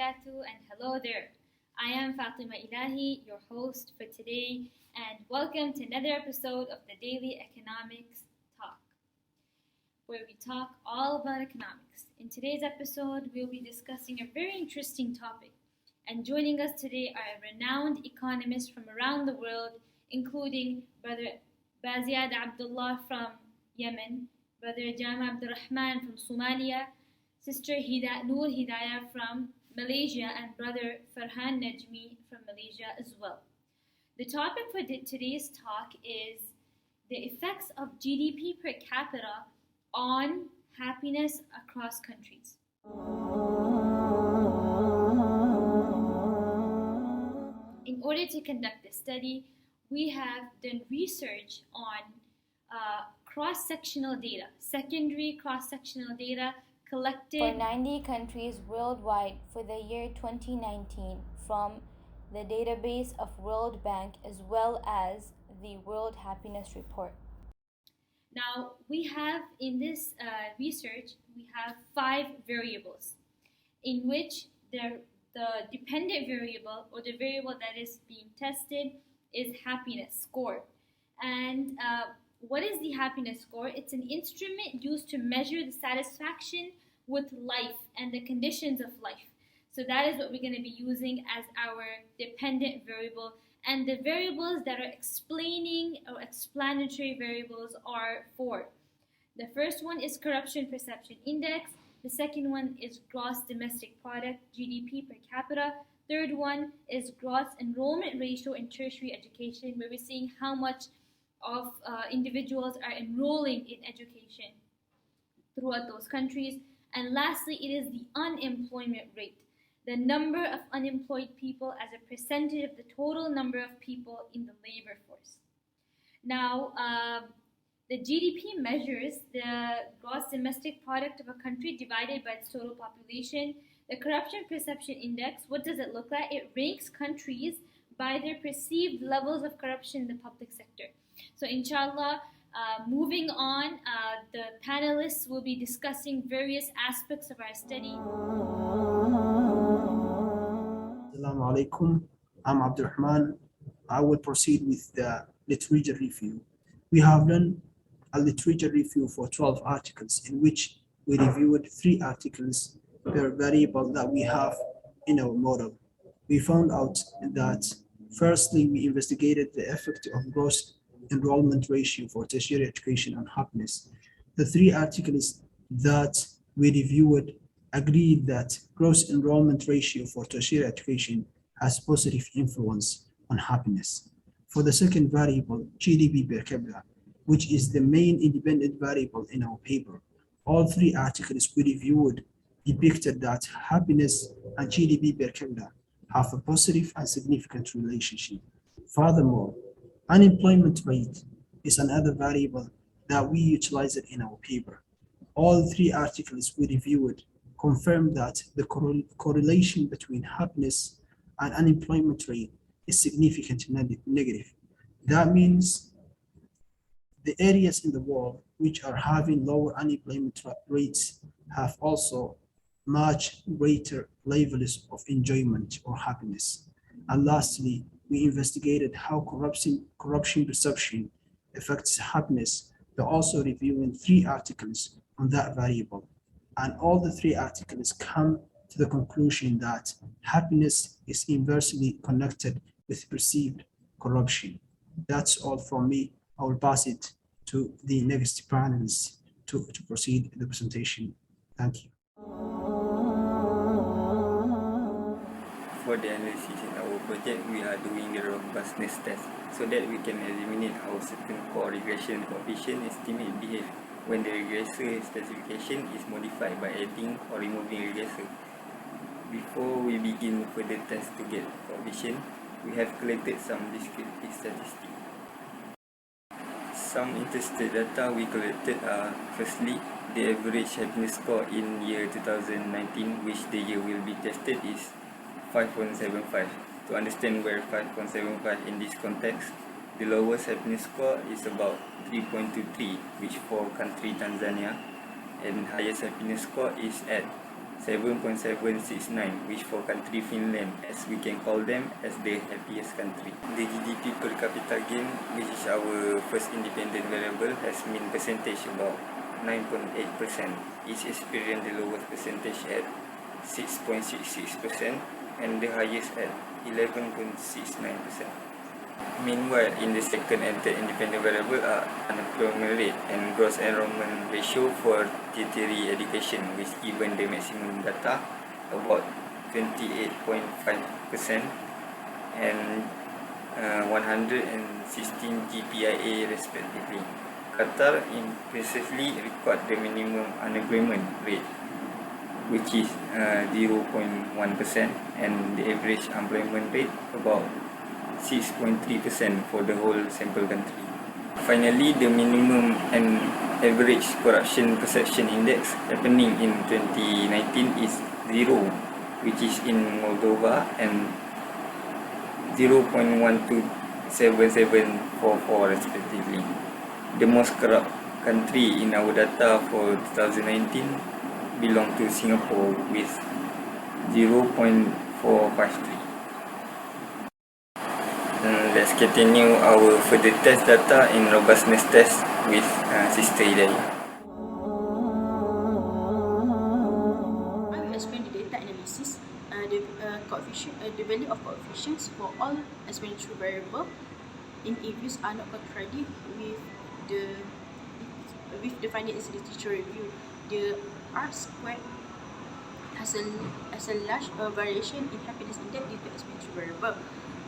wabarakatuh, and hello there. I am FATIMA ILAHI, your host for today, and welcome to another episode of the Daily Economics Talk, where we talk all about economics. In today's episode, we'll be discussing a very interesting topic, and joining us today are renowned economists from around the world, including Brother BAZYAD Abdullah from Yemen, Brother JAMA ABDIRAHMAN from Somalia, Sister Noor HIDAYAH from Malaysia, and Brother FARHAN NAJMI from Malaysia as well. The topic for today's talk is the effects of GDP per capita on happiness across countries. In order to conduct this study, we have done research on cross-sectional data, secondary cross-sectional data collected for 90 countries worldwide for the year 2019 from the database of World Bank as well as the World Happiness Report. Now, we have in this research, we have 5 variables in which the dependent variable, or the variable that is being tested, is happiness score. And what is the happiness score? It's an instrument used to measure the satisfaction with life and the conditions of life. So that is what we're going to be using as our dependent variable. And the variables that are explaining or explanatory variables are 4. The first one is Corruption Perception Index. The second one is Gross Domestic Product, GDP per capita. Third one is Gross Enrolment Ratio in Tertiary Education, where we're seeing how much of individuals are enrolling in education throughout those countries. And lastly, it is the unemployment rate, the number of unemployed people as a percentage of the total number of people in the labor force. Now, the GDP measures the gross domestic product of a country divided by its total population. The Corruption Perception Index, what does it look like? It ranks countries by their perceived levels of corruption in the public sector. So inshallah, moving on, the panelists will be discussing various aspects of our study. Assalamu alaikum. I'm Abdulrahman. I will proceed with the literature review. We have done a literature review for 12 articles in which we reviewed 3 articles per variable that we have in our model. We found out that firstly, we investigated the effect of gross enrollment ratio for tertiary education on happiness. The 3 articles that we reviewed agreed that gross enrollment ratio for tertiary education has positive influence on happiness. For the second variable, GDP per capita, which is the main independent variable in our paper, all 3 articles we reviewed depicted that happiness and GDP per capita have a positive and significant relationship. Furthermore, unemployment rate is another variable that we utilized in our paper. All 3 articles we reviewed confirmed that the correlation between happiness and unemployment rate is significantly negative. That means the areas in the world which are having lower unemployment rates have also much greater levels of enjoyment or happiness. And lastly, we investigated how corruption perception affects happiness by also reviewing 3 articles on that variable. And all the 3 articles come to the conclusion that happiness is inversely connected with perceived corruption. That's all from me. I will pass it to the next panelists to proceed the presentation. Thank you. For the analysis in our project, we are doing the robustness test so that we can eliminate how certain core regression coefficient estimate behave when the regressor specification is modified by adding or removing regressor. Before we begin further test to get coefficient, we have collected some descriptive statistics. Some interested data we collected are, firstly, the average happiness score in year 2019, which the year will be tested, is 5.75. To understand where 5.75 in this context, the lowest happiness score is about 3.23, which for country Tanzania, and highest happiness score is at 7.769, which for country Finland, as we can call them, as the happiest country. The GDP per capita gain, which is our first independent variable, has mean percentage about 9.8%. Each experienced the lowest percentage at 6.66% and the highest at 11.69%. Meanwhile, in the second and third independent variable are unemployment rate and gross enrollment ratio for tertiary education, which given the maximum data about 28.5% and 116 GPIA respectively. Qatar impressively record the minimum unemployment rate, which is 0.1%, and the average employment rate about 6.3% for the whole sample country. Finally, the minimum and average corruption perception index happening in 2019 is 0, which is in Moldova, and 0.127744 respectively. The most corrupt country in our data for 2019 belong to Singapore with 0.453. Let's continue our further test data in robustness test with Sister Hidayah. I will explain the data analysis, the value of coefficients for all explanatory variable in views are not contradictory with the findings in the literature review. The R squared has a large variation in happiness index due to explanatory variable.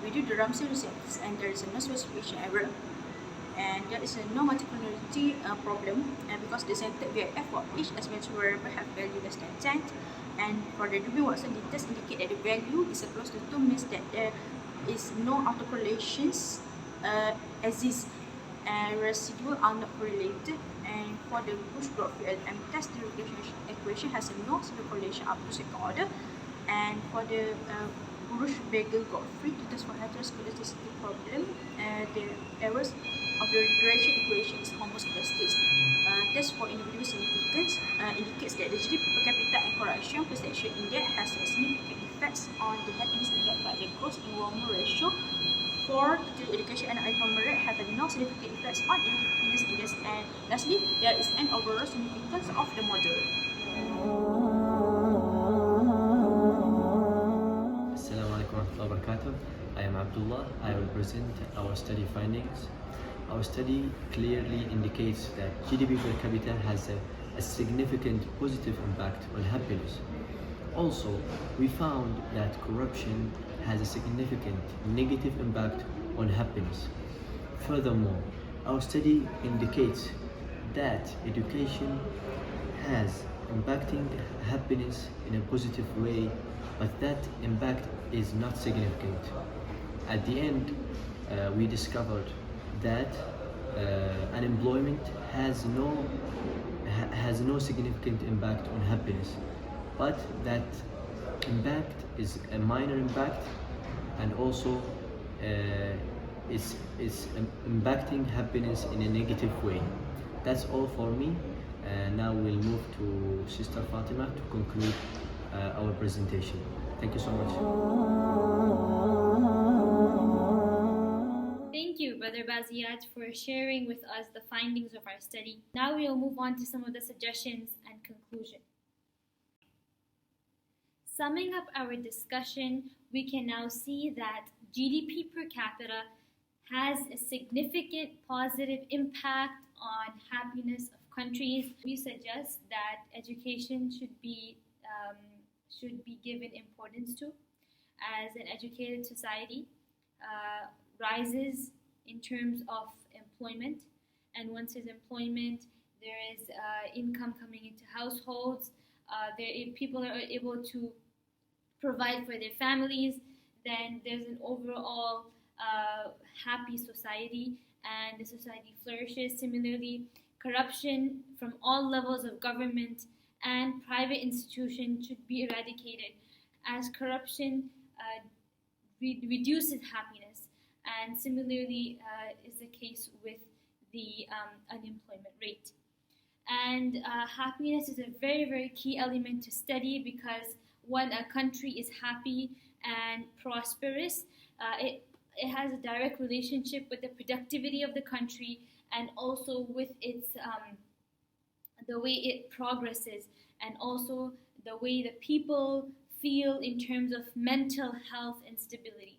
We do the Ramsey receptors and there is no specification error, and there is no multiplicity problem, and because the centered VIF for each explanatory variable have value less than 10, and for the Dubin-Watson, the test indicate that the value is close to 2, means that there is no autocorrelations exist and residual are not correlated. And for the Bush-Grotfield-LM test, the regression equation has no correlation up to second order, and for the Bush-Bagel-Gottfried, the test for heteroscedasticity problem, the errors of the regression equation is almost constant. Test for individual significance indicates that the GDP per capita and correction perception index has a significant effects on the happiness index, but the gross enrollment ratio for tertiary education and unemployment rate have no significant effects on happiness index. And lastly, there is an overall significance of the model. I am Abdullah. I will present our study findings. Our study clearly indicates that GDP per capita has a significant positive impact on happiness. Also, we found that corruption has a significant negative impact on happiness. Furthermore, our study indicates that education has impacting happiness in a positive way, but that impact is not significant. At the end, we discovered that unemployment has no significant impact on happiness, but that impact is a minor impact, and also is impacting happiness in a negative way. That's all for me. Now we'll move to Sister Fatima to conclude our presentation. Thank you so much. Thank you, Brother Bazyad, for sharing with us the findings of our study. Now we will move on to some of the suggestions and conclusion. Summing up our discussion, we can now see that GDP per capita has a significant positive impact on happiness of countries. We suggest that education should be given importance to, as an educated society rises in terms of employment, and once there's employment, there is income coming into households. People are able to provide for their families. Then there's an overall happy society, and the society flourishes. Similarly, corruption from all levels of government and private institutions should be eradicated, as corruption reduces happiness, and similarly is the case with the unemployment rate. And happiness is a very, very key element to study, because when a country is happy and prosperous, it has a direct relationship with the productivity of the country, and also with its the way it progresses, and also the way the people feel in terms of mental health and stability.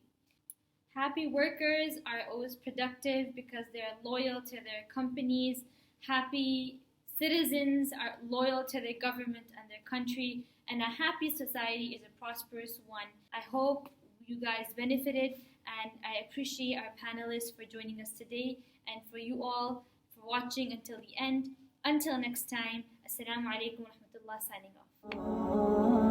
Happy workers are always productive because they're loyal to their companies. Happy citizens are loyal to their government and their country. And a happy society is a prosperous one. I hope you guys benefited, and I appreciate our panelists for joining us today, and for you all for watching until the end. Until next time, Assalamu alaikum wa rahmatullah, signing off.